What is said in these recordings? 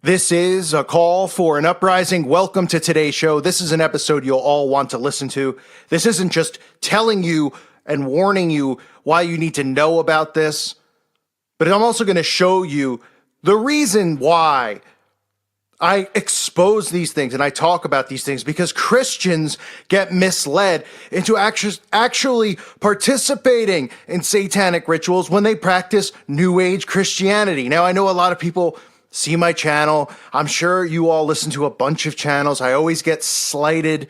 This is a call for an uprising. Welcome to today's show. This is an episode you'll all want to listen to. This isn't just telling you and warning you why you need to know about this, but I'm also going to show you the reason why I expose these things and I talk about these things, because Christians get misled into actually participating in satanic rituals when they practice New Age Christianity. Now, I know a lot of people see my channel. I'm sure you all listen to a bunch of channels. I always get slighted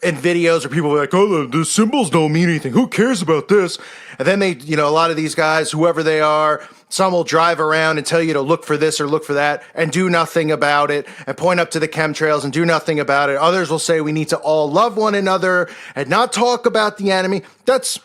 in videos where people are like, oh, the symbols don't mean anything. Who cares about this? And then they, a lot of these guys, whoever they are, some will drive around and tell you to look for this or look for that and do nothing about it, and point up to the chemtrails and do nothing about it. Others will say we need to all love one another and not talk about the enemy. That's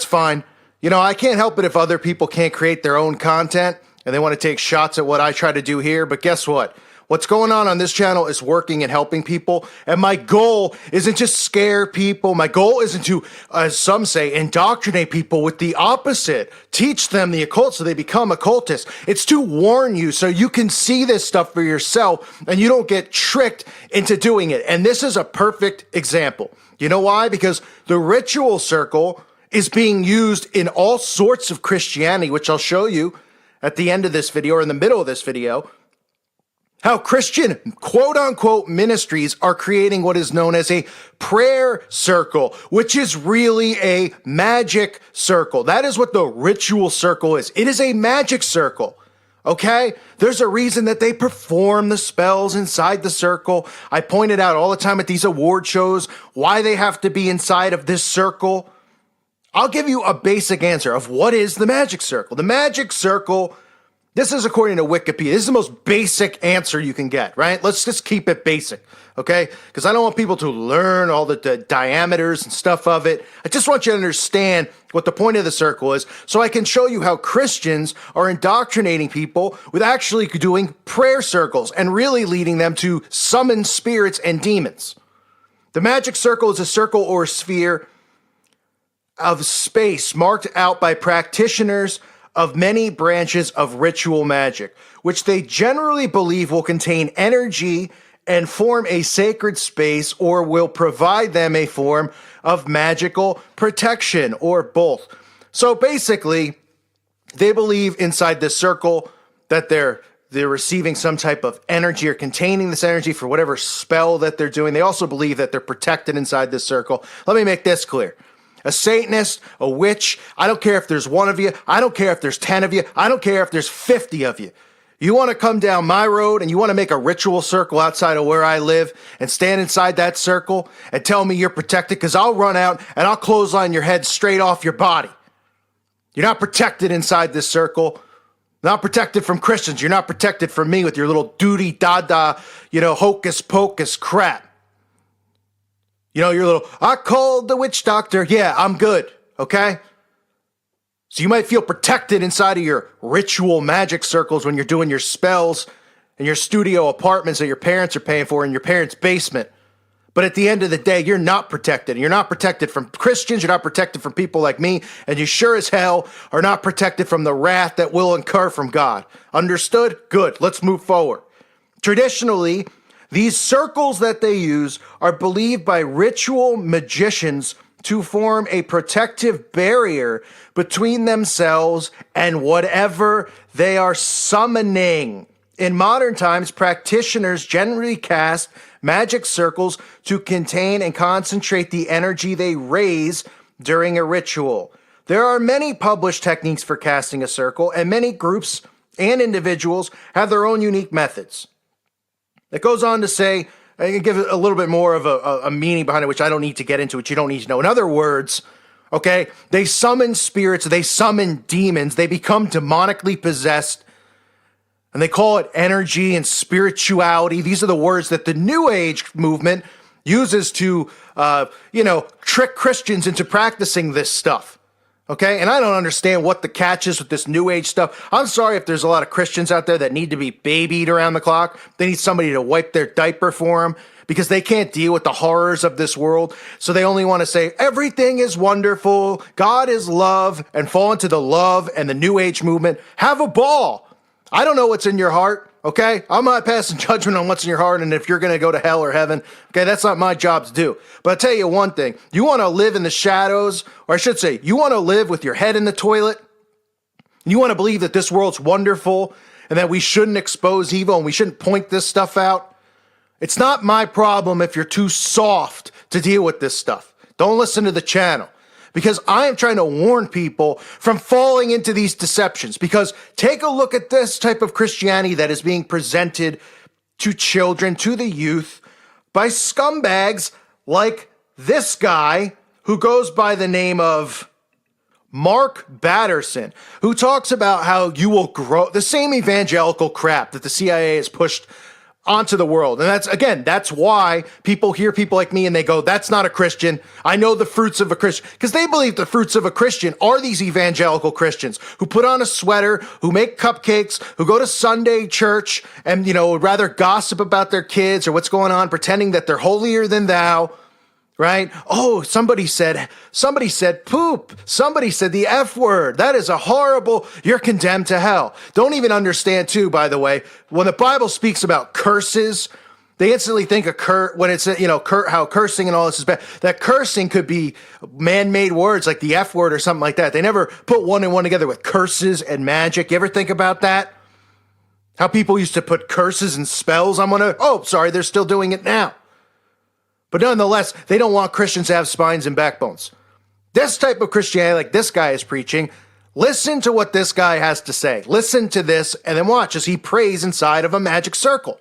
fine. I can't help it if other people can't create their own content and they want to take shots at what I try to do here. But guess what? What's going on this channel is working and helping people. And my goal isn't to scare people. My goal isn't to, as some say, indoctrinate people with the opposite. Teach them the occult so they become occultists. It's to warn you so you can see this stuff for yourself and you don't get tricked into doing it. And this is a perfect example. You know why? Because the ritual circle is being used in all sorts of Christianity, which I'll show you at the end of this video or in the middle of this video, how Christian quote-unquote ministries are creating what is known as a prayer circle, which is really a magic circle. That is what the ritual circle is. It is a magic circle, okay? There's a reason that they perform the spells inside the circle. I pointed out all the time at these award shows why they have to be inside of this circle. I'll give you a basic answer of what is the magic circle. The magic circle, this is according to Wikipedia. This is the most basic answer you can get, right? Let's just keep it basic, okay? Because I don't want people to learn all the diameters and stuff of it. I just want you to understand what the point of the circle is so I can show you how Christians are indoctrinating people with actually doing prayer circles and really leading them to summon spirits and demons. The magic circle is a circle or sphere of space marked out by practitioners of many branches of ritual magic, which they generally believe will contain energy and form a sacred space or will provide them a form of magical protection or both. So basically, they believe inside this circle that they're receiving some type of energy or containing this energy for whatever spell that they're doing. They also believe that they're protected inside this circle. Let me make this clear. A Satanist, a witch, I don't care if there's one of you, I don't care if there's 10 of you, I don't care if there's 50 of you. You want to come down my road and you want to make a ritual circle outside of where I live and stand inside that circle and tell me you're protected, because I'll run out and I'll clothesline your head straight off your body. You're not protected inside this circle. Not protected from Christians. You're not protected from me with your little doody-dada, hocus pocus crap. Your little, I called the witch doctor. Yeah, I'm good. Okay? So you might feel protected inside of your ritual magic circles when you're doing your spells in your studio apartments that your parents are paying for in your parents' basement. But at the end of the day, you're not protected. You're not protected from Christians. You're not protected from people like me. And you sure as hell are not protected from the wrath that will incur from God. Understood? Good. Let's move forward. Traditionally, these circles that they use are believed by ritual magicians to form a protective barrier between themselves and whatever they are summoning. In modern times, practitioners generally cast magic circles to contain and concentrate the energy they raise during a ritual. There are many published techniques for casting a circle, and many groups and individuals have their own unique methods. It goes on to say, I can give it a little bit more of a meaning behind it, which I don't need to get into, which you don't need to know. In other words, okay, they summon spirits, they summon demons, they become demonically possessed, and they call it energy and spirituality. These are the words that the New Age movement uses to, trick Christians into practicing this stuff. Okay, and I don't understand what the catch is with this New Age stuff. I'm sorry if there's a lot of Christians out there that need to be babied around the clock. They need somebody to wipe their diaper for them because they can't deal with the horrors of this world. So they only want to say, everything is wonderful, God is love, and fall into the love and the New Age movement. Have a ball. I don't know what's in your heart. Okay? I'm not passing judgment on what's in your heart and if you're going to go to hell or heaven. Okay? That's not my job to do. But I'll tell you one thing. You want to live in the shadows, or I should say, you want to live with your head in the toilet? You want to believe that this world's wonderful and that we shouldn't expose evil and we shouldn't point this stuff out? It's not my problem if you're too soft to deal with this stuff. Don't listen to the channel. Because I am trying to warn people from falling into these deceptions. Because take a look at this type of Christianity that is being presented to children, to the youth, by scumbags like this guy who goes by the name of Mark Batterson, who talks about how you will grow, the same evangelical crap that the CIA has pushed onto the world. And that's why people hear people like me and they go, that's not a Christian. I know the fruits of a Christian. Because they believe the fruits of a Christian are these evangelical Christians who put on a sweater, who make cupcakes, who go to Sunday church and, would rather gossip about their kids or what's going on, pretending that they're holier than thou. Right? Oh, somebody said poop. Somebody said the F word. That is a horrible, you're condemned to hell. Don't even understand too, by the way, when the Bible speaks about curses, they instantly think of when it's, how cursing and all this is bad. That cursing could be man-made words like the F word or something like that. They never put one and one together with curses and magic. You ever think about that? How people used to put curses and spells on they're still doing it now. But nonetheless, they don't want Christians to have spines and backbones. This type of Christianity, like this guy is preaching, listen to what this guy has to say. Listen to this and then watch as he prays inside of a magic circle.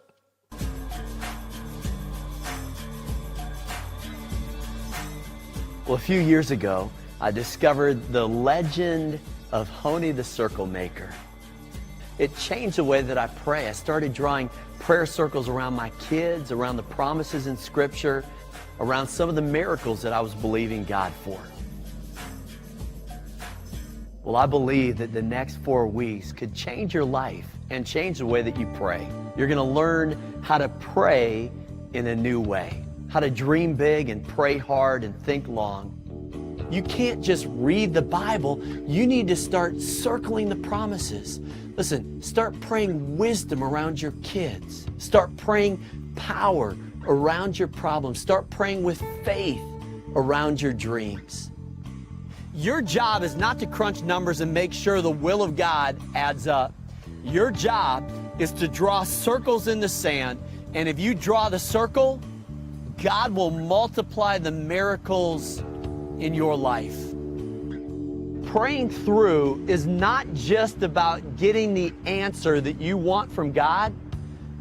Well, a few years ago, I discovered the legend of Honi the Circle Maker. It changed the way that I pray. I started drawing prayer circles around my kids, around the promises in Scripture, around some of the miracles that I was believing God for. Well, I believe that the next 4 weeks could change your life and change the way that you pray. You're going to learn how to pray in a new way, how to dream big and pray hard and think long. You can't just read the Bible. You need to start circling the promises. Listen, start praying wisdom around your kids. Start praying power around your problems. Start praying with faith around your dreams. Your job is not to crunch numbers and make sure the will of God adds up. Your job is to draw circles in the sand, and if you draw the circle, God will multiply the miracles in your life. Praying through is not just about getting the answer that you want from God.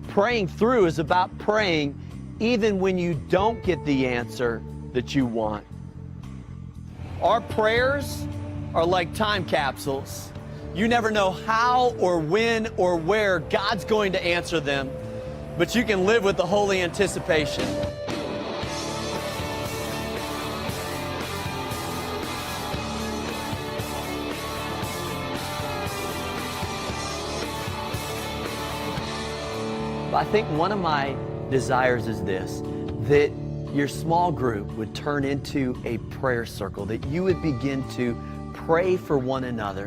Praying through is about praying even when you don't get the answer that you want. Our prayers are like time capsules. You never know how or when or where God's going to answer them, but you can live with the holy anticipation. I think one of my desires is this, that your small group would turn into a prayer circle, that you would begin to pray for one another.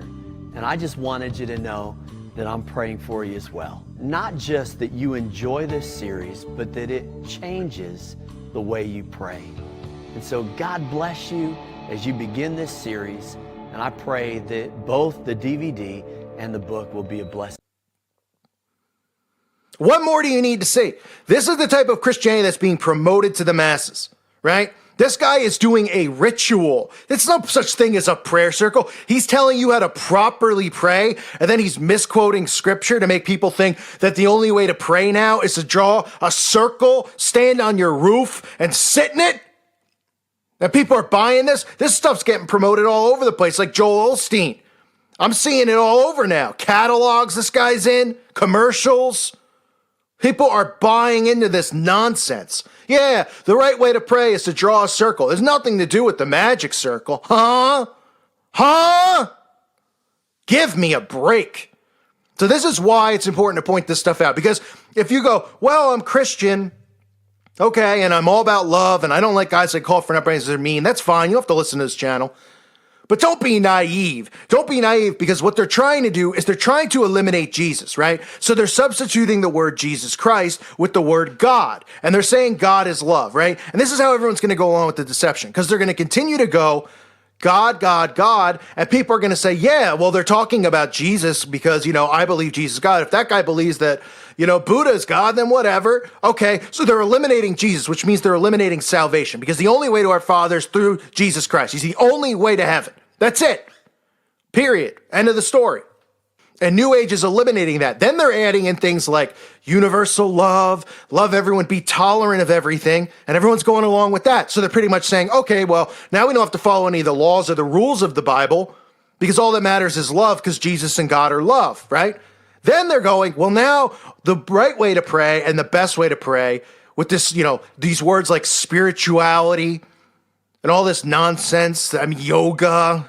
And I just wanted you to know that I'm praying for you as well. Not just that you enjoy this series, but that it changes the way you pray. And so God bless you as you begin this series. And I pray that both the DVD and the book will be a blessing. What more do you need to see? This is the type of Christianity that's being promoted to the masses, right? This guy is doing a ritual. There's no such thing as a prayer circle. He's telling you how to properly pray, and then he's misquoting Scripture to make people think that the only way to pray now is to draw a circle, stand on your roof, and sit in it. And people are buying this. This stuff's getting promoted all over the place, like Joel Osteen. I'm seeing it all over now. Catalogs this guy's in, commercials. People are buying into this nonsense. Yeah, the right way to pray is to draw a circle. There's nothing to do with the magic circle. Huh? Give me a break. So this is why it's important to point this stuff out. Because if you go, well, I'm Christian, okay, and I'm all about love, and I don't like guys that call for an uprising, they're mean, that's fine. You don't have to listen to this channel. But don't be naive. Don't be naive, because what they're trying to do is they're trying to eliminate Jesus, right? So they're substituting the word Jesus Christ with the word God. And they're saying God is love, right? And this is how everyone's going to go along with the deception, because they're going to continue to go God, God, God. And people are going to say, yeah, well, they're talking about Jesus because, I believe Jesus is God. If that guy believes that, Buddha is God, then whatever. Okay, so they're eliminating Jesus, which means they're eliminating salvation, because the only way to our Father is through Jesus Christ. He's the only way to heaven. That's it. Period. End of the story. And New Age is eliminating that. Then they're adding in things like universal love, love everyone, be tolerant of everything, and everyone's going along with that. So they're pretty much saying, okay, well, now we don't have to follow any of the laws or the rules of the Bible, because all that matters is love, because Jesus and God are love, right? Then they're going, well, now the right way to pray and the best way to pray with this, these words like spirituality and all this nonsense. Yoga.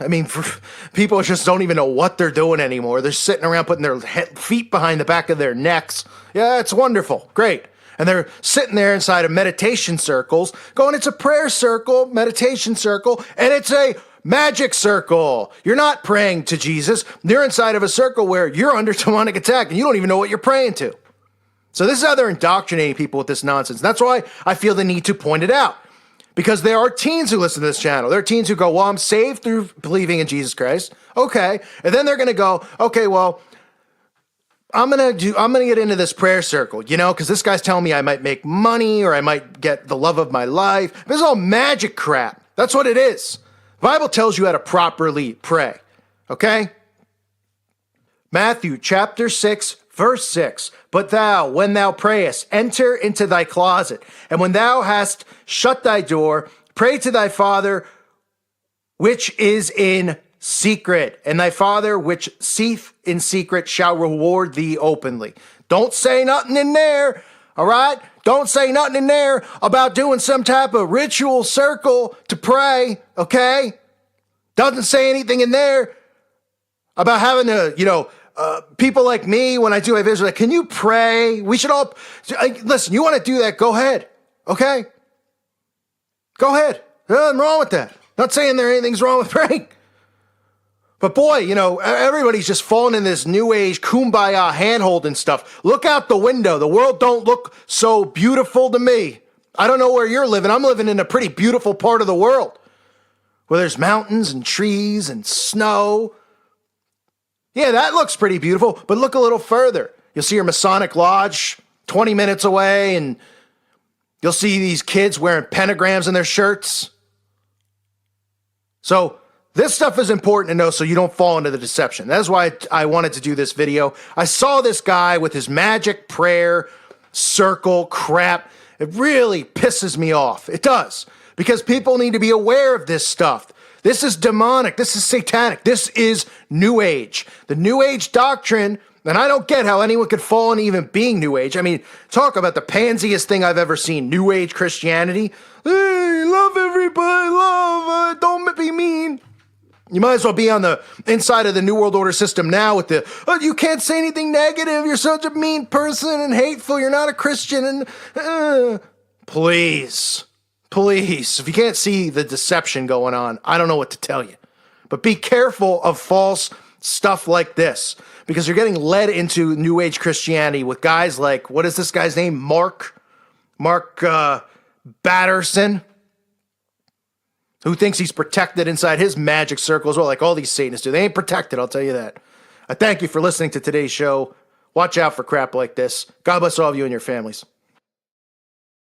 People just don't even know what they're doing anymore. They're sitting around putting their feet behind the back of their necks. Yeah, it's wonderful. Great. And they're sitting there inside of meditation circles going, it's a prayer circle, meditation circle, and it's a magic circle. You're not praying to Jesus. You're inside of a circle where you're under demonic attack and you don't even know what you're praying to. So this is how they're indoctrinating people with this nonsense. That's why I feel the need to point it out. Because there are teens who listen to this channel. There are teens who go, well, I'm saved through believing in Jesus Christ. Okay. And then they're going to go, okay, well, I'm going to get into this prayer circle, because this guy's telling me I might make money or I might get the love of my life. This is all magic crap. That's what it is. The Bible tells you how to properly pray. Okay? Matthew chapter 6, verse 6. But thou, when thou prayest, enter into thy closet, and when thou hast shut thy door, pray to thy Father which is in secret, and thy Father which seeth in secret shall reward thee openly. Don't say nothing in there, all right? Don't say nothing in there about doing some type of ritual circle to pray, okay? Doesn't say anything in there about having to, people like me, when I do my videos, like, can you pray? We should all, listen, you want to do that, go ahead, okay? Go ahead. There's nothing wrong with that. Not saying anything's wrong with praying. But boy, everybody's just falling in this new age kumbaya hand-holding stuff. Look out the window. The world don't look so beautiful to me. I don't know where you're living. I'm living in a pretty beautiful part of the world where there's mountains and trees and snow. Yeah, that looks pretty beautiful, but look a little further. You'll see your Masonic Lodge 20 minutes away, and you'll see these kids wearing pentagrams in their shirts. So this stuff is important to know so you don't fall into the deception. That's why I wanted to do this video. I saw this guy with his magic prayer circle crap. It really pisses me off. It does. Because people need to be aware of this stuff. This is demonic. This is satanic. This is New Age. The New Age doctrine, and I don't get how anyone could fall into even being New Age. Talk about the pansiest thing I've ever seen. New Age Christianity. Hey, love everybody, love, don't be mean. You might as well be on the inside of the New World Order system now with you can't say anything negative. You're such a mean person and hateful. You're not a Christian. And please, if you can't see the deception going on, I don't know what to tell you. But be careful of false stuff like this, because you're getting led into New Age Christianity with guys like, what is this guy's name? Mark Batterson, who thinks he's protected inside his magic circle as well, like all these Satanists do. They ain't protected, I'll tell you that. I thank you for listening to today's show. Watch out for crap like this. God bless all of you and your families.